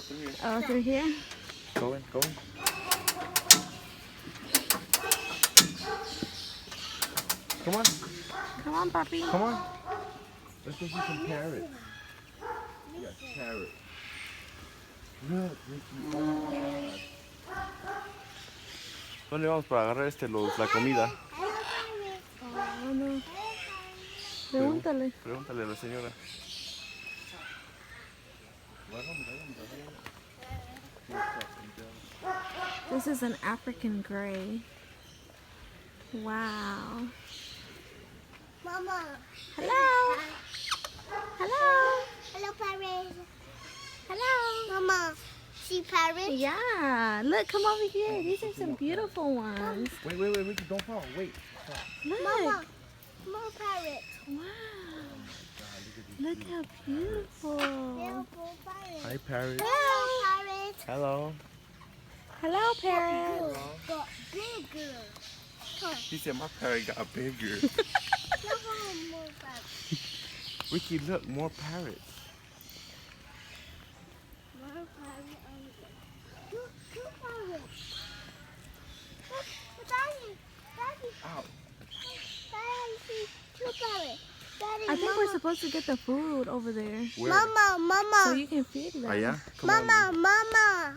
through here. Oh, through here? Go in, go in. Come on. Come on, puppy. Come on. Let's go see some parrots. Yeah, parrot. Look, Ricky. Oh my God. ¿Dónde vamos para agarrar la comida? Oh, no. Pregúntale. Pregúntale a la señora. This is an African gray. Wow. Mama. Hello. Hello. Hello, parrot. Hello. Mama. See parrot? Yeah. Look, come over here. These are some beautiful ones. Wait, Ricky, don't fall. Wait. Look. Mama. More parrot. Wow. Look how beautiful. Beautiful parrot. Hi, parrot. Hello, parrot. Hello. Hello, parrot. Got bigger. He said my parrot got bigger. Look how more parrot. Ricky, look, more parrots. More parrot. Two parrots. Look, Daddy. Daddy. Ow. Daddy, see two parrots. Daddy, I think Mama. we're supposed to get the food over there. Where? Mama, Mama. So you can feed them. Ah, yeah? Come Mama, on. Mama.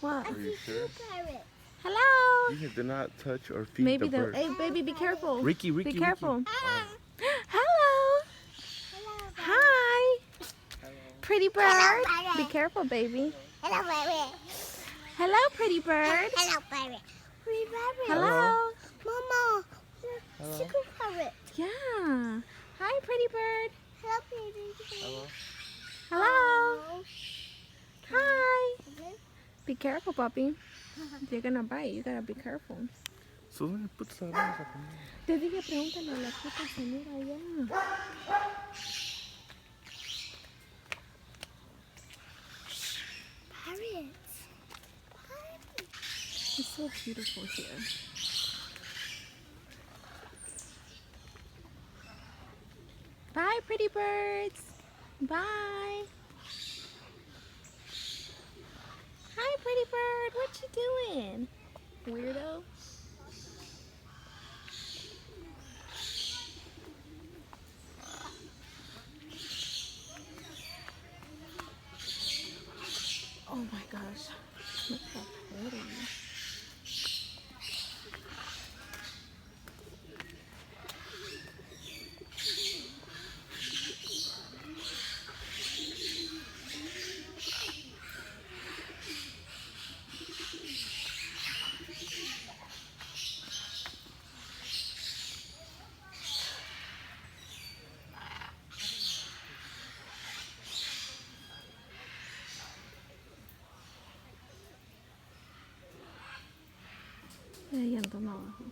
What? I Are you see sure? two parrots. Hello. You do not touch or feed Maybe the the. bird. Hey, baby, be careful. Ricky. Be careful. Hello. Hello. Hello, Hi. Pretty bird. Hello, Be parrot. careful, baby. Hello, parrot. Hello, pretty bird. Hello, parrot. Pretty parrot. Hello. Mama. Hello. Chicken parrot. Yeah. Hi, pretty bird. Hello, baby. Hello. Hello. Hi. Okay. Be careful, puppy. They're gonna bite. You gotta be careful. So ¿dónde putas agarramos la comida? Te dije, pregúntale a la puta señora allá. Parrots. It's so beautiful here. Bye, pretty birds. Bye. Hi, pretty bird. What you doing? Weirdo. Oh my gosh. Look how pretty. Ahí ando abajo.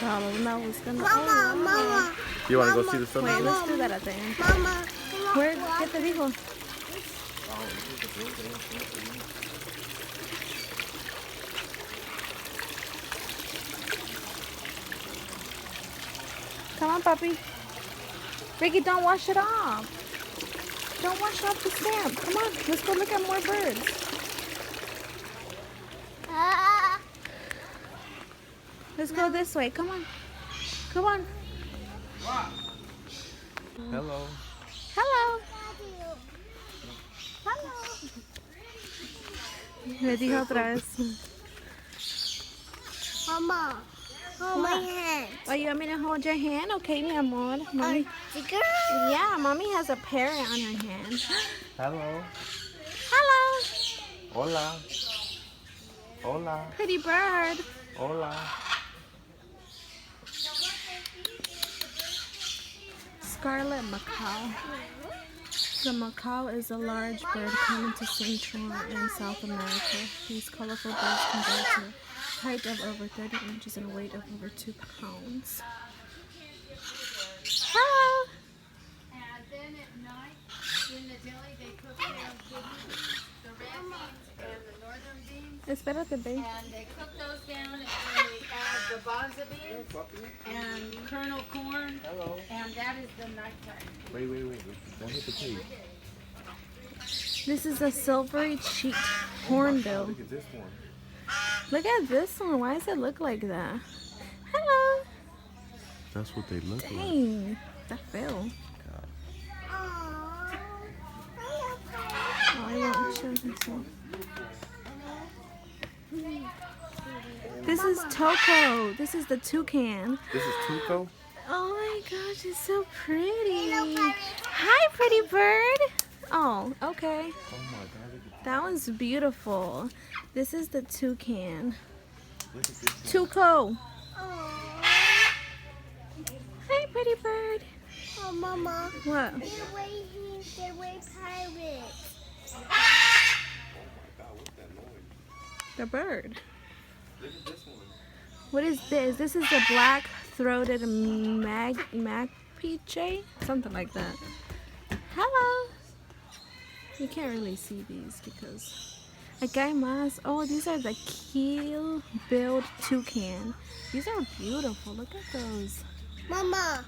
Wow, that was gonna. Mama, Mama. You want to go see the Wait, sunrise? let's do that at the end. Mama. Where? ¿Qué te dijo? Come on, puppy. Ricky, don't wash it off. Don't wash off the stamp. Come on, let's go look at more birds. Ah. Let's go this way. Come on. Come on. Hello. Hello. Hello. Le dijo otra vez. Mama. Hold my hand. Oh, you want me to hold your hand? Okay, mi amor. Mommy. Sticker? Yeah, mommy has a parrot on her hand. Hello. Hello. Hola. Hola. Pretty bird. Hola. Scarlet macaw. The macaw is a large bird common to Central and South America. These colorful birds can grow to a height of over 30 inches and weight of over 2 pounds. Hello. And then at night, in the deli, they cook their beans, the red beans and the northern beans. Espérate, babe. And they cook those down and then they add the bonza beans and kernel corn. Hello. And that is the nighttime. Wait. Don't hit the page. This is a silvery cheeked hornbill. Look at this one. Look at this one. Why does it look like that? Hello. That's what they look like. Dang. That fell. Aww. Oh, I won't show this one. This is Toko. This is the toucan. This is Tuco. Oh my gosh, it's so pretty. Hi, pretty bird. Oh, okay. Oh my God, look at That one's beautiful. This is the toucan. Look at this one. Tuco. Aww. Hi, pretty bird. Oh, Mama. What? They're way pirates. The bird. Look at this one. What is this? This is a black-throated magpie, something like that. Hello. You can't really see these because acá hay más. Oh, these are the keel-billed toucan. These are beautiful. Look at those. Mama.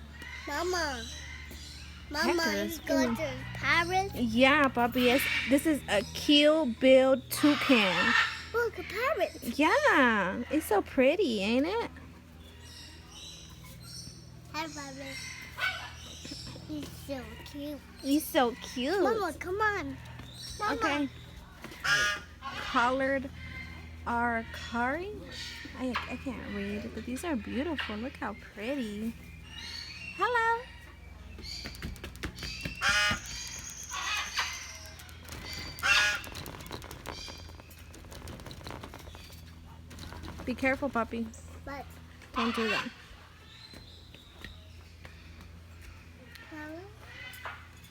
Heckers. You go to Paris? Yeah, Papi. This is a keel-billed toucan. Look, a parrot. Yeah, it's so pretty, ain't it? Hi, Paris. He's so cute. He's so cute. Mama, come on. Mama. Okay. Collared arcari. I can't read, but these are beautiful. Look how pretty. Hello. Be careful, puppy. But, Don't do that. Mama,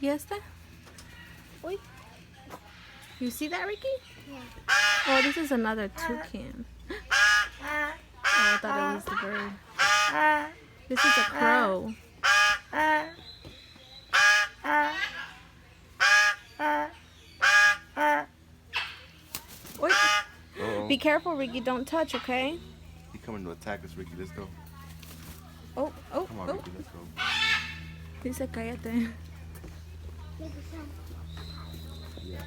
Yes, sir? Oi. You see that, Ricky? Yeah. Oh, this is another toucan. Oh, I thought it was the bird. This is a crow. Oi. Uh-oh. Be careful, Ricky. Don't touch, okay? He coming to attack us, Ricky. Let's go. Oh. Come on, Ricky. Let's go. Dice cállate. Look at some Yeah.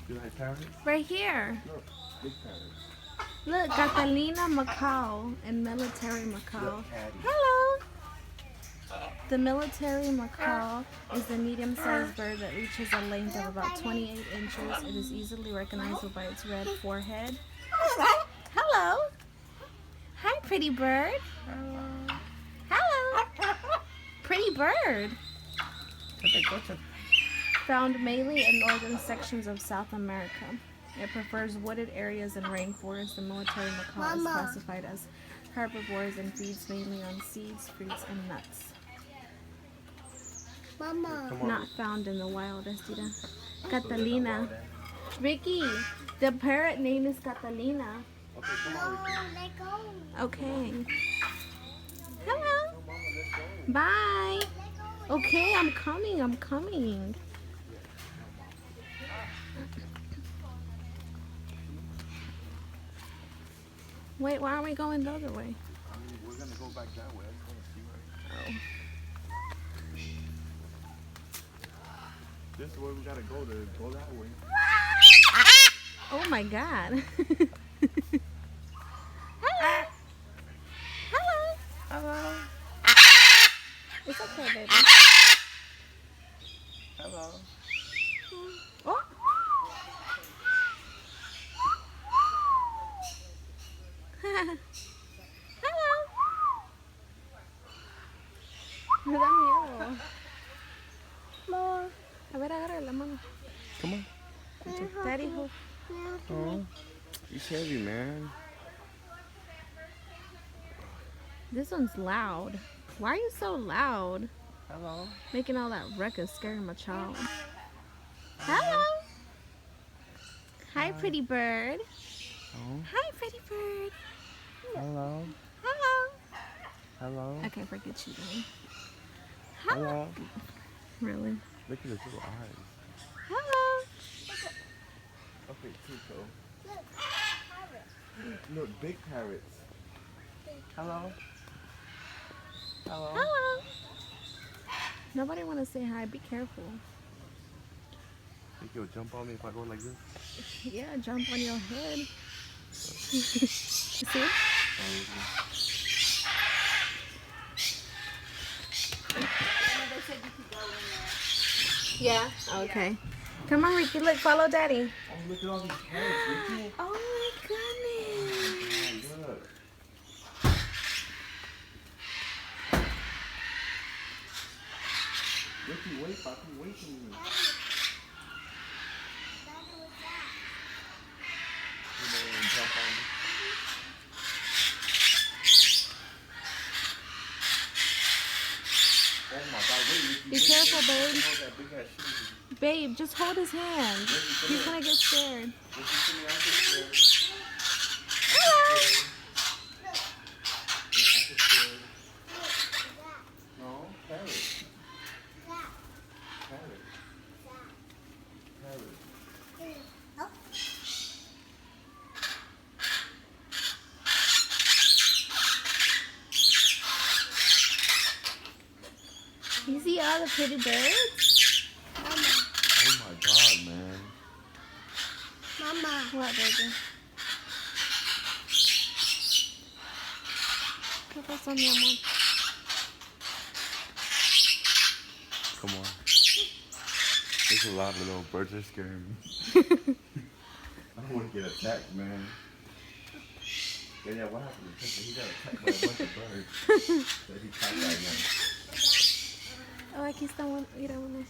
You like parrots? Right here. Look, big parrots. Look, Catalina macaw and military macaw. Look, Patty. Hello. The military macaw is a medium-sized bird that reaches a length of about 28 inches. It is easily recognizable by its red forehead. Hello. Hi, pretty bird. Hello. Pretty bird. Found mainly in northern sections of South America. It prefers wooded areas and rainforests. The military macaw is classified as herbivores and feeds mainly on seeds, fruits, and nuts. Mama. Come on. Not found in the wild, Estira. Catalina. Ricky, the parrot name is Catalina. Okay, come on, Ricky. No, let go. Okay. Hello. Come on, let's go. Bye. Let go. Okay, I'm coming. Wait, why aren't we going the other way? I mean, we're gonna go back that way. I just wanna see where. This is where we gotta go to go that way. Oh my God. Hello. Hello. Hello. It's okay, baby. Hello. Oh. Hello. Me da miedo. More. A ver, agarra la mano. Come on. Daddy, hold. Oh, he's heavy, man. This one's loud. Why are you so loud? Hello. Making all that ruckus, scaring my child. Hello. Hi, pretty bird. Oh, Hi, pretty bird. hello. Hello. Hello. Okay, forget you then. Hello. Really? Look at his little eyes. Hello. Okay, Tico. Look, parrot. Look, big parrots. Hello. Hello. Hello. Nobody want to say hi. Be careful. Think he'll jump on me if I go like this? Yeah, jump on your head. See? They said you could go in there. Yeah. Okay. Come on, Ricky. Look, follow Daddy. Oh, look at all these parrots, Ricky. Oh my goodness. Oh, look. Ricky, wait, Papi, wait for me. You know, jump on me. Oh my God, wait, Ricky. Be careful, babe. Hold that big ass shoe. Babe, just hold his hand. He's gonna get scared. Ricky, see me, I'm so scared. Hello. Yeah, I'm so scared. No, parrot. Parrot. Parrot. You see all the pretty birds? Oh my God, man. Mama. What, baby? ¿Qué pasó, mi amor? Come on. There's a lot of little birds that are scaring me. I don't want to get attacked, man. Yeah, what happened to Tucker? He got attacked by a bunch of birds. So he caught that one. Oh, aquí está uno. Mira uno.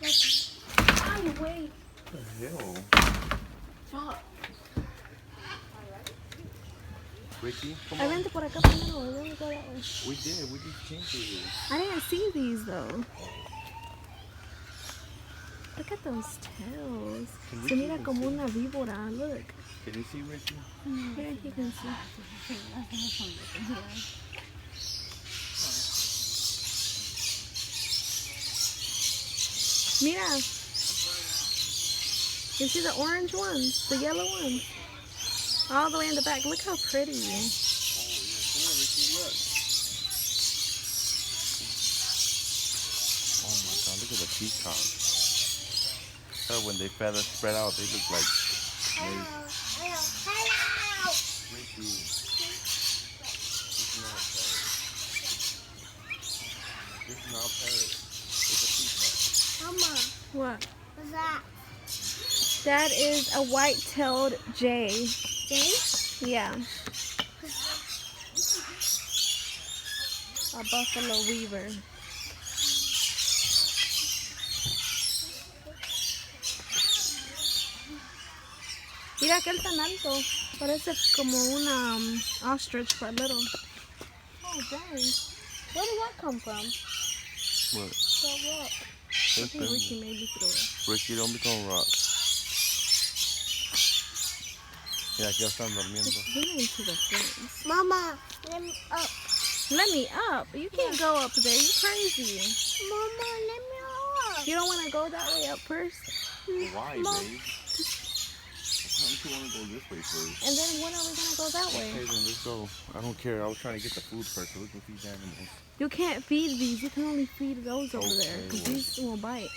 Ay, wait. What the hell? Fuck. Ricky, come Ay, on. vente por acá primero. We're gonna go that way. We did. We just came through this. I didn't see these though. Look at those tails. Can we Se mira even como see? una víbora. Look. Can you see Ricky? Here you can see. Mira. You see the orange ones? The yellow ones? All the way in the back. Look how pretty. Oh, yeah. Come on, Ricky, look. Oh my God, look at the peacocks. When they feathers spread out, they look like Hello. snakes. Hello. Hello. Ricky. This is not a parrot. This is not a parrot. It's a peacock. Mama. What? What's that? That is a white-tailed jay. Jay? Yeah. A buffalo weaver. Mira que él tan alto. Parece como una ostrich but little. Oh dang. Where did that come from? What? That rock. I think Ricky maybe threw it. Ricky, don't be throwing rocks. Yeah, aquí ya están durmiendo. Zoom into the fence. Mama. Let me up. Let me up. You can't go up there. You crazy. Mama, let me up. You don't want to go that way up first? Why, babe? Why don't you want to go this way first? And then when are we going to go that way? Okay, then let's go. I don't care. I was trying to get the food first so we can feed the animals. You can't feed these. You can only feed those over there Okay, because well. these will bite.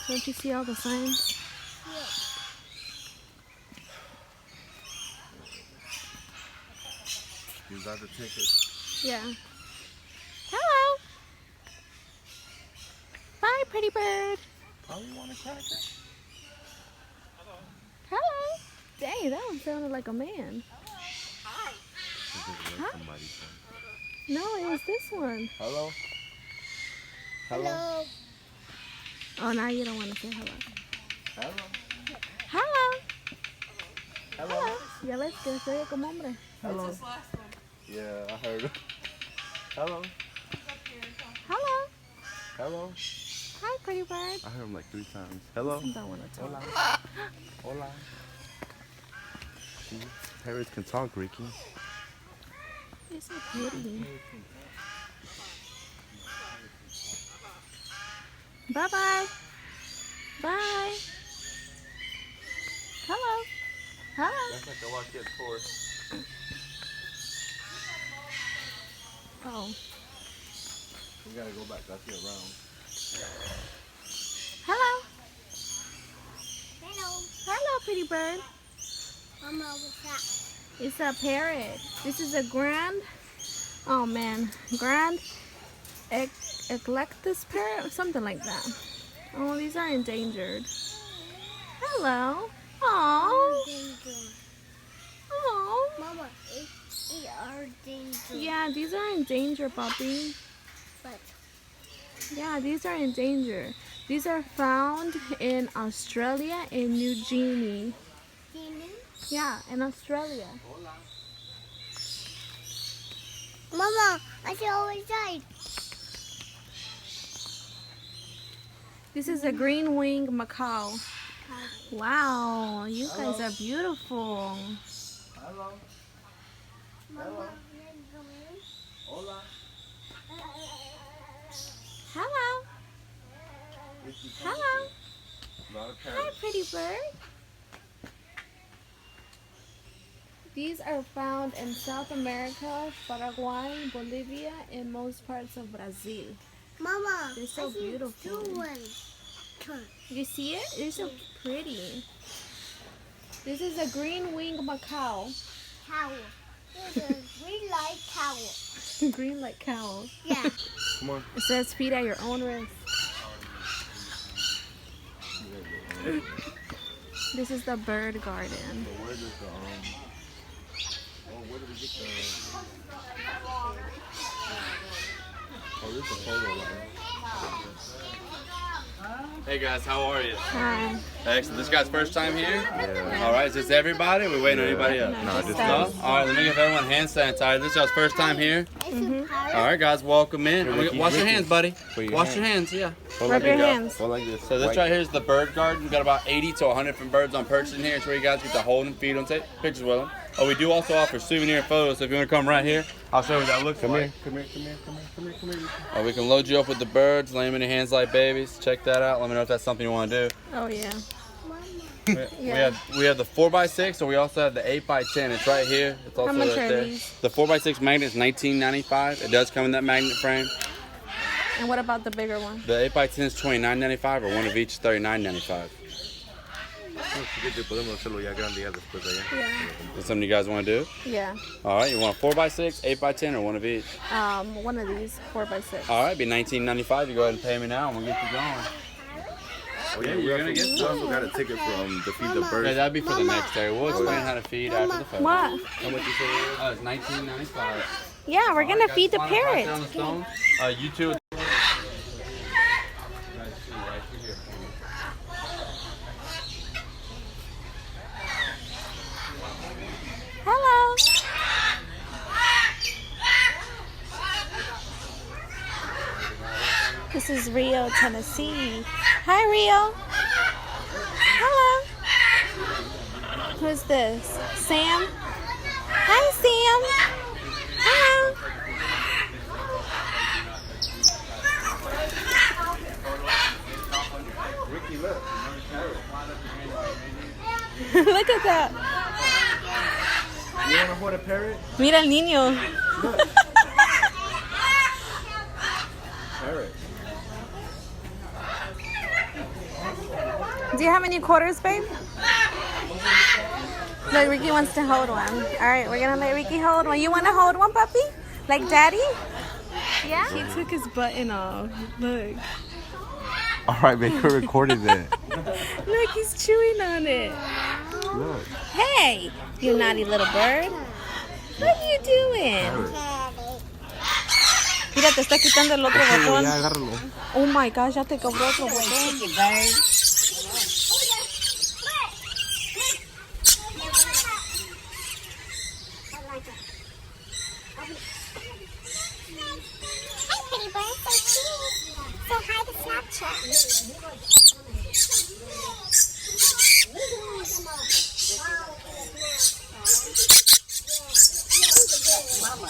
Don't you see all the signs? You got the ticket. Yeah. Hello. Bye, pretty bird. Probably want a cracker. Hello. Dang, that one sounded like a man. Hi. Somebody. No, it was this one. Hello. Hello. Oh, now you don't want to say hello. Hello. Hello. Hello. Ya ves que se oye como hombre. Hello. Yeah, I heard. Hello. Hello. Hello. Hi, pretty bird. I heard him like 3 times. Hello. Don't want to talk. Hola. Hola. See, parrots can talk, Ricky. You're so pretty. Bye-bye. Bye. Hello. Hello. That's like I watched it before. Oh. We gotta go back. That's it around. Hello. Hello. Hello, pretty bird. Mama, what's It's a parrot. This is a grand eclectus parrot or something like that. Oh, these are endangered. Hello. Oh. that? Oh. Mama, it are dangerous. Yeah, these are endangered, puppy. But Yeah, these are endangered. These are found in Australia in New Guinea. Guinea? Yeah, in Australia. Mama, I see always died. This is a green wing macaw. Wow, you guys are beautiful. Hello. Mama, Hola. Hello. Hello. Not a Hi, parrot. pretty bird. These are found in South America, Paraguay, Bolivia, and most parts of Brazil. Mama, They're so I see beautiful. 2 ones. Turn. You see it? They're so pretty. This is a green wing macaw. Cow. This is green light cow. Green like cows. Yeah. Come on. It says feed at your own risk. This is the bird garden. So where does the where did we get the? Oh, this is a photo line. Hey guys, how are you? Hi. Excellent. This guy's first time here? Yeah. All right, is this everybody? We waiting on anybody else? No, No, just just No? us. All right, let me give everyone hand sanitizer. This is y'all's first time here. It's a parrot. All right, guys, welcome in. Hey, Ricky, Wash your Ricky. hands, buddy. Put your Wash your hands, yeah. Go Rub your this. hands. Go like this. So this right here is the bird garden. We've got about 80 to 100 different birds on perch in here. It's where you guys get to hold them, feed them, take pictures with them. Oh, we do also offer souvenir photos, so if you want to come right here, I'll show you what that looks Come like. here. Come here. Come here. Come here. Come here. Come here. Oh, we can load you up with the birds, lay them in your hands like babies. Check that out. Let me know if that's something you want to do. Oh yeah. We have the 4x6, or we also have the 8x10. It's right here. It's also How much right are there. these? The 4x6 magnet is $19.95. It does come in that magnet frame. And what about the bigger one? The 8x10 is $29.95, or one of each is $39.95. Yeah. Is that something you guys want to do? Yeah. All right, you want a 4x6, 8x10, or one of each? One of these 4x6. All right, be $19.95. You go ahead and pay me now, and we'll get you going. Oh, Yeah, you're gonna get We some. also got a ticket from to feed the Yeah, birds. that'd be for the Mama, next day. We'll explain Mama, how to feed after the photo. What? How much you say it is? Oh, it's $19.95. Yeah, we're gonna feed the parrot. parrot. You two. Hello. This is Rio, Tennessee. Hi, Rio. Hello. Who's this? Sam? Hi, Sam. Hello. Ricky, look. Look at that. You want to hold a parrot? Mira el niño. Parrot. Do you have any quarters, babe? Look, Ricky wants to hold one. All right, we're gonna let Ricky hold one. You want to hold one, puppy? Like daddy? Yeah? He took his button off. Look. All right, man. Who recorded that? Look, he's chewing on it. Look. Hey, you naughty little bird. What are you doing? Parrot. Daddy. Mira, te está quitando el otro botón. Ya, agárralo. Oh my gosh, ya te cobró otro botón. Hi, pretty bird. So cute. So hi to Snapchat. Mama.